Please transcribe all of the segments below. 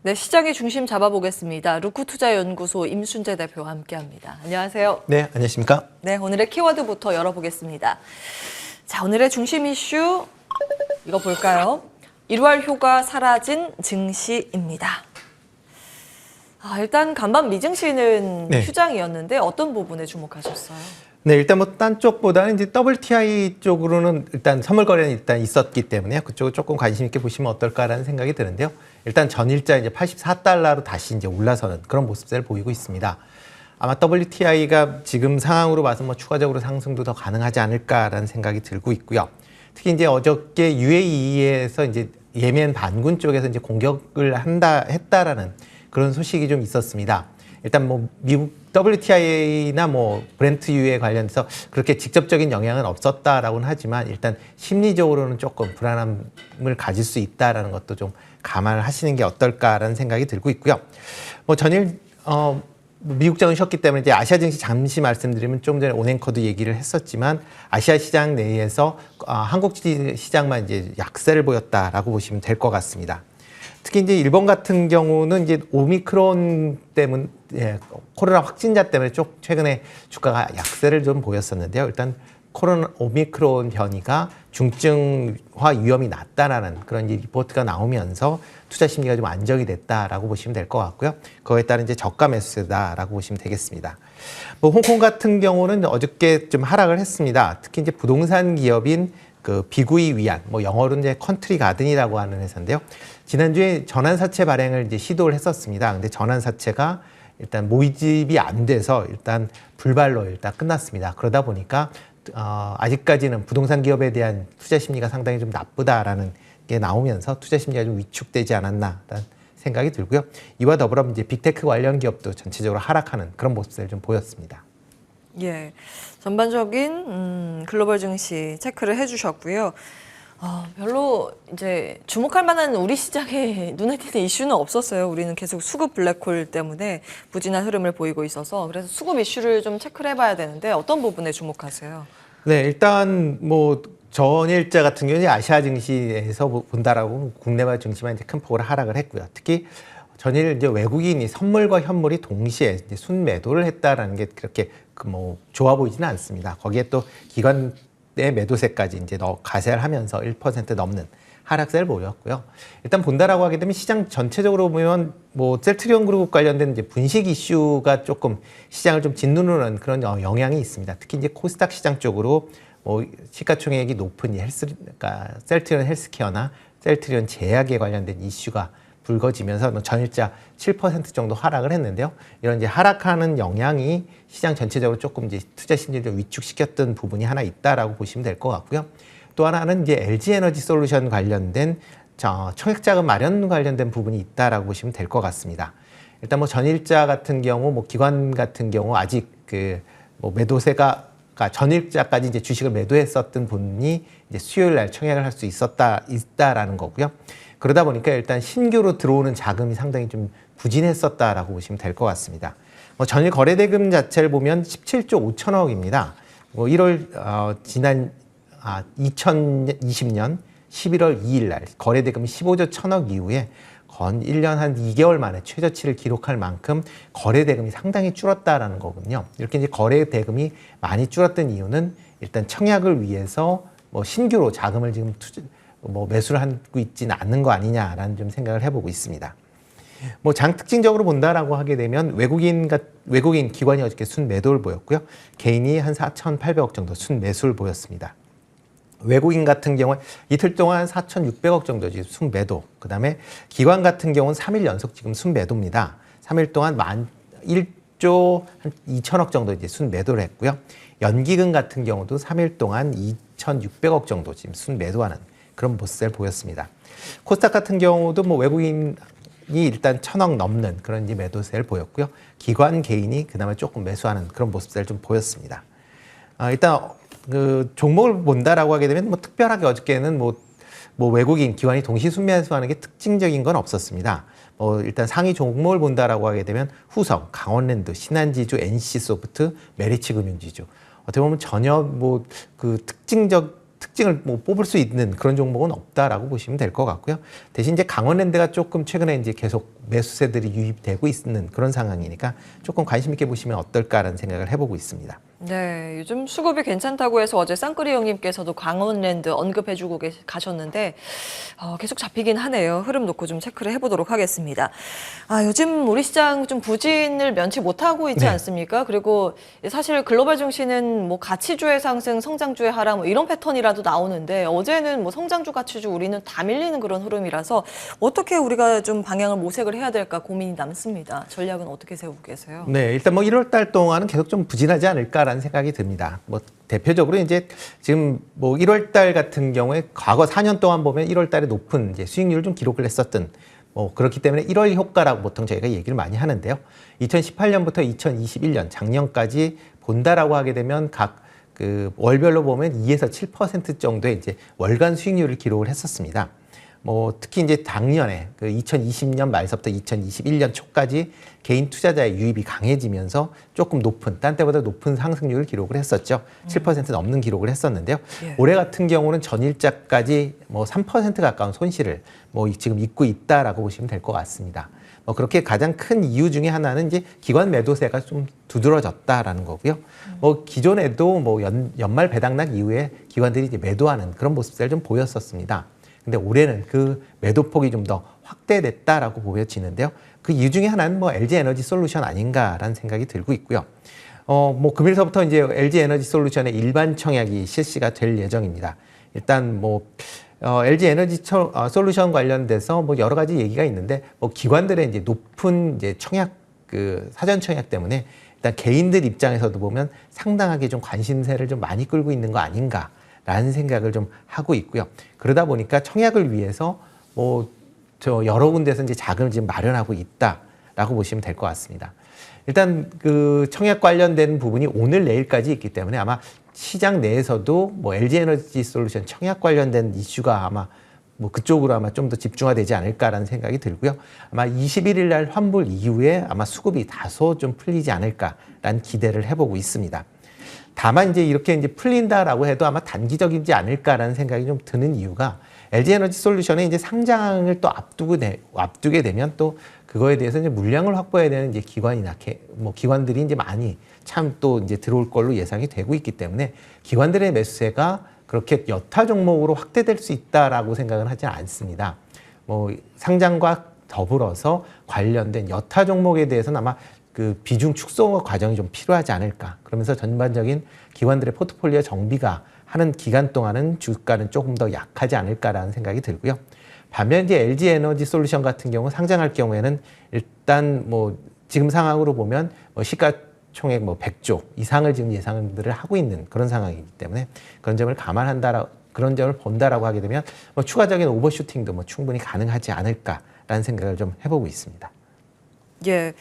네, 시장의 중심 잡아보겠습니다. 루크투자연구소 임순재 대표와 함께합니다. 안녕하세요. 네, 안녕하십니까? 네, 오늘의 키워드부터 열어보겠습니다. 자, 오늘의 중심 이슈 이거 볼까요? 1월 효과 사라진 증시입니다. 일단 간밤 미증시는 네. 휴장이었는데 어떤 부분에 주목하셨어요? 네, 일단 뭐 딴 쪽보다는 이제 WTI 쪽으로는 일단 선물 거래는 일단 있었기 때문에 그쪽을 조금 관심 있게 보시면 어떨까라는 생각이 드는데요. 일단 전일자 이제 84달러로 다시 이제 올라서는 그런 모습을 보이고 있습니다. 아마 WTI가 지금 상황으로 봐서 뭐 추가적으로 상승도 더 가능하지 않을까라는 생각이 들고 있고요. 특히 이제 어저께 UAE에서 이제 예멘 반군 쪽에서 이제 공격을 했다라는 그런 소식이 좀 있었습니다. 일단 뭐 미국 WTI나 뭐 브렌트유에 관련해서 그렇게 직접적인 영향은 없었다라고는 하지만 일단 심리적으로는 조금 불안함을 가질 수 있다라는 것도 좀 감안을 하시는 게 어떨까라는 생각이 들고 있고요. 뭐 전일 미국장은 쉬었기 때문에 이제 아시아 증시 잠시 말씀드리면 좀 전에 온앵커도 얘기를 했었지만 아시아 시장 내에서 한국 시장만 이제 약세를 보였다라고 보시면 될 것 같습니다. 특히 이제 일본 같은 경우는 이제 오미크론 때문에 코로나 확진자 때문에 최근에 주가가 약세를 좀 보였었는데요. 일단 오미크론 변이가 중증화 위험이 낮다라는 그런 리포트가 나오면서 투자 심리가 좀 안정이 됐다라고 보시면 될 것 같고요. 그거에 따른 이제 저가 매수다라고 보시면 되겠습니다. 뭐 홍콩 같은 경우는 어저께 좀 하락을 했습니다. 특히 이제 부동산 기업인 그 비구이 위안, 뭐 영어로는 이제 컨트리 가든이라고 하는 회사인데요. 지난주에 전환사채 발행을 이제 시도를 했었습니다. 근데 전환사채가 일단 모집이 안 돼서 일단 불발로 일단 끝났습니다. 그러다 보니까 아직까지는 부동산 기업에 대한 투자 심리가 상당히 좀 나쁘다라는 게 나오면서 투자 심리가 좀 위축되지 않았나라는 생각이 들고요. 이와 더불어 이제 빅테크 관련 기업도 전체적으로 하락하는 그런 모습을 좀 보였습니다. 예, 전반적인 글로벌 증시 체크를 해주셨고요. 별로 이제 주목할 만한 우리 시장에 눈에 띄는 이슈는 없었어요. 우리는 계속 수급 블랙홀 때문에 부진한 흐름을 보이고 있어서 그래서 수급 이슈를 좀 체크를 해봐야 되는데 어떤 부분에 주목하세요? 네, 일단 뭐 전일자 같은 경우는 아시아 증시에서 본다라고 국내와 증시만 이제 큰 폭으로 하락을 했고요. 특히 전일 이제 외국인이 선물과 현물이 동시에 이제 순매도를 했다라는 게 그렇게 뭐 좋아 보이지는 않습니다. 거기에 또 기관의 매도세까지 이제 가세를 하면서 1% 넘는 하락세를 보였고요. 일단 본다라고 하게 되면 시장 전체적으로 보면 뭐 셀트리온 그룹 관련된 이제 분식 이슈가 조금 시장을 좀 짓누르는 그런 영향이 있습니다. 특히 이제 코스닥 시장 쪽으로 뭐 시가총액이 높은 그러니까 셀트리온 헬스케어나 셀트리온 제약에 관련된 이슈가 불거지면서 전일자 7% 정도 하락을 했는데요. 이런 이제 하락하는 영향이 시장 전체적으로 조금 이제 투자 심리를 위축시켰던 부분이 하나 있다라고 보시면 될 것 같고요. 또 하나는 이제 LG 에너지 솔루션 관련된 청약자금 마련 관련된 부분이 있다라고 보시면 될 것 같습니다. 일단 뭐 전일자 같은 경우, 뭐 기관 같은 경우 아직 그 뭐 매도세가 전일자까지 이제 주식을 매도했었던 분이 이제 수요일 날 청약을 할 수 있다라는 거고요. 그러다 보니까 일단 신규로 들어오는 자금이 상당히 좀 부진했었다라고 보시면 될 것 같습니다. 뭐 전일 거래대금 자체를 보면 17조 5천억입니다. 뭐 1월 지난 2020년 11월 2일 날 거래대금이 15조 1천억 이후에 건 1년 한 2개월 만에 최저치를 기록할 만큼 거래대금이 상당히 줄었다라는 거군요. 이렇게 이제 거래대금이 많이 줄었던 이유는 일단 청약을 위해서 뭐 신규로 자금을 지금 매수를 하고 있지는 않는 거 아니냐라는 좀 생각을 해보고 있습니다. 뭐 장 특징적으로 본다라고 하게 되면 외국인 기관이 어저께 순매도를 보였고요. 개인이 한 4,800억 정도 순매수를 보였습니다. 외국인 같은 경우에 이틀 동안 4,600억 정도 지금 순매도. 그다음에 기관 같은 경우는 3일 연속 지금 순매도입니다. 3일 동안 1조 2천억 정도 이제 순매도를 했고요. 연기금 같은 경우도 3일 동안 2,600억 정도 지금 순매도하는 그런 모습을 보였습니다. 코스닥 같은 경우도 뭐 외국인이 일단 1,000억 넘는 그런 이제 매도세를 보였고요. 기관 개인이 그다음에 조금 매수하는 그런 모습을 좀 보였습니다. 일단 그 종목을 본다라고 하게 되면 뭐 특별하게 어저께는 뭐 외국인 기관이 동시 순매수하는 게 특징적인 건 없었습니다. 일단 상위 종목을 본다라고 하게 되면 후성, 강원랜드, 신한지주, NC소프트, 메리츠금융지주 어떻게 보면 전혀 뭐 그 특징적 특징을 뭐 뽑을 수 있는 그런 종목은 없다라고 보시면 될 것 같고요. 대신 이제 강원랜드가 조금 최근에 이제 계속 매수세들이 유입되고 있는 그런 상황이니까 조금 관심 있게 보시면 어떨까라는 생각을 해보고 있습니다. 네, 요즘 수급이 괜찮다고 해서 어제 쌍끌이 형님께서도 강원랜드 언급해주고 가셨는데 계속 잡히긴 하네요. 흐름 놓고 좀 체크를 해보도록 하겠습니다. 요즘 우리 시장 좀 부진을 면치 못하고 있지 네. 않습니까? 그리고 사실 글로벌 증시는 뭐 가치주의 상승, 성장주의 하락 뭐 이런 패턴이라도 나오는데 어제는 뭐 성장주, 가치주 우리는 다 밀리는 그런 흐름이라서 어떻게 우리가 좀 방향을 모색을 해야 될까 고민이 남습니다. 전략은 어떻게 세우고 계세요? 네, 일단 뭐 1월 달 동안은 계속 좀 부진하지 않을까라는 생각이 듭니다. 뭐 대표적으로 이제 지금 뭐 1월 달 같은 경우에 과거 4년 동안 보면 1월 달에 높은 이제 수익률을 좀 기록을 했었던 뭐 그렇기 때문에 1월 효과라고 보통 저희가 얘기를 많이 하는데요. 2018년부터 2021년 작년까지 본다라고 하게 되면 각 그 월별로 보면 2에서 7% 정도의 이제 월간 수익률을 기록을 했었습니다. 뭐 특히 이제 작년에 그 2020년 말서부터 2021년 초까지 개인 투자자의 유입이 강해지면서 조금 높은, 딴 때보다 높은 상승률을 기록을 했었죠. 7% 넘는 기록을 했었는데요. 예. 올해 같은 경우는 전일자까지 뭐 3% 가까운 손실을 뭐 지금 입고 있다라고 보시면 될 것 같습니다. 뭐 그렇게 가장 큰 이유 중에 하나는 이제 기관 매도세가 좀 두드러졌다라는 거고요. 뭐 기존에도 뭐 연말 배당락 이후에 기관들이 이제 매도하는 그런 모습을 좀 보였었습니다. 근데 올해는 그 매도폭이 좀 더 확대됐다라고 보여지는데요. 그 이유 중에 하나는 뭐 LG 에너지 솔루션 아닌가라는 생각이 들고 있고요. 뭐 금일서부터 이제 LG 에너지 솔루션의 일반 청약이 실시가 될 예정입니다. 일단 뭐 LG 에너지 솔루션 관련돼서 뭐 여러 가지 얘기가 있는데 뭐 기관들의 이제 높은 이제 청약 그 사전 청약 때문에 일단 개인들 입장에서도 보면 상당하게 좀 관심세를 좀 많이 끌고 있는 거 아닌가라는 생각을 좀 하고 있고요. 그러다 보니까 청약을 위해서 뭐 저 여러 군데서 이제 자금을 지금 마련하고 있다라고 보시면 될 것 같습니다. 일단 그 청약 관련된 부분이 오늘 내일까지 있기 때문에 아마 시장 내에서도 뭐 LG 에너지 솔루션 청약 관련된 이슈가 아마 뭐 그쪽으로 아마 좀 더 집중화되지 않을까라는 생각이 들고요. 아마 21일 날 환불 이후에 아마 수급이 다소 좀 풀리지 않을까라는 기대를 해보고 있습니다. 다만 이제 이렇게 이제 풀린다라고 해도 아마 단기적이지 않을까라는 생각이 좀 드는 이유가 LG 에너지 솔루션의 이제 상장을 또 앞두게 되면 또 그거에 대해서 이제 물량을 확보해야 되는 이제 기관이나 뭐 기관들이 이제 많이 참 또 이제 들어올 걸로 예상이 되고 있기 때문에 기관들의 매수세가 그렇게 여타 종목으로 확대될 수 있다라고 생각은 하지 않습니다. 뭐 상장과 더불어서 관련된 여타 종목에 대해서는 아마 그 비중 축소 과정이 좀 필요하지 않을까. 그러면서 전반적인 기관들의 포트폴리오 정비가 하는 기간 동안은 주가는 조금 더 약하지 않을까라는 생각이 들고요. 반면 이제 LG 에너지 솔루션 같은 경우 상장할 경우에는 일단 뭐 지금 상황으로 보면 뭐 시가총액 뭐 100조 이상을 지금 예상들을 하고 있는 그런 상황이기 때문에 그런 점을 그런 점을 본다라고 하게 되면 뭐 추가적인 오버슈팅도 뭐 충분히 가능하지 않을까라는 생각을 좀 해보고 있습니다. 예.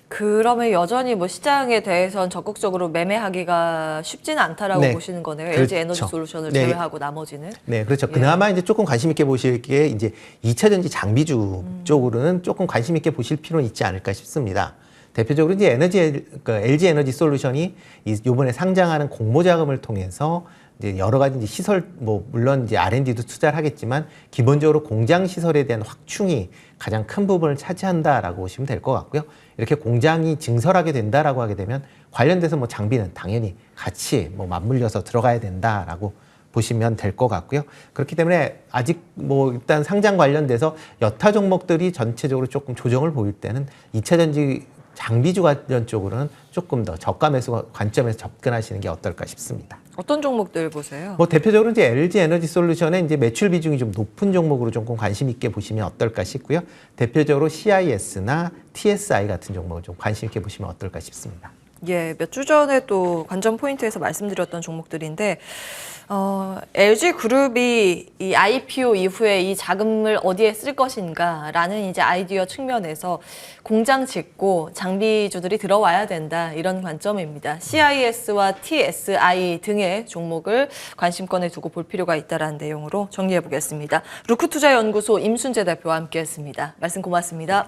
그러면 여전히 뭐 시장에 대해서는 적극적으로 매매하기가 쉽지는 않다라고 네. 보시는 거네요. 그렇죠. LG 에너지 솔루션을 네. 제외하고 나머지는. 네, 그렇죠. 예. 그나마 이제 조금 관심 있게 보실 게 이제 2차 전지 장비주 쪽으로는 조금 관심 있게 보실 필요는 있지 않을까 싶습니다. 대표적으로 이제 LG 에너지 솔루션이 이번에 상장하는 공모 자금을 통해서 이제 여러 가지 이제 시설 뭐 물론 이제 R&D도 투자를 하겠지만 기본적으로 공장 시설에 대한 확충이 가장 큰 부분을 차지한다라고 보시면 될 것 같고요. 이렇게 공장이 증설하게 된다라고 하게 되면 관련돼서 뭐 장비는 당연히 같이 뭐 맞물려서 들어가야 된다라고 보시면 될 것 같고요. 그렇기 때문에 아직 뭐 일단 상장 관련돼서 여타 종목들이 전체적으로 조금 조정을 보일 때는 2차 전지 장비주 관련 쪽으로는 조금 더 저가 매수 관점에서 접근하시는 게 어떨까 싶습니다. 어떤 종목들 보세요? 뭐 대표적으로 이제 LG 에너지 솔루션의 이제 매출 비중이 좀 높은 종목으로 조금 관심 있게 보시면 어떨까 싶고요. 대표적으로 CIS나 TSI 같은 종목을 좀 관심 있게 보시면 어떨까 싶습니다. 예, 몇 주 전에 또 관전 포인트에서 말씀드렸던 종목들인데 LG 그룹이 이 IPO 이후에 이 자금을 어디에 쓸 것인가라는 이제 아이디어 측면에서 공장 짓고 장비주들이 들어와야 된다 이런 관점입니다. CIS와 TSI 등의 종목을 관심권에 두고 볼 필요가 있다라는 내용으로 정리해 보겠습니다. 루크투자연구소 임순재 대표와 함께했습니다. 말씀 고맙습니다.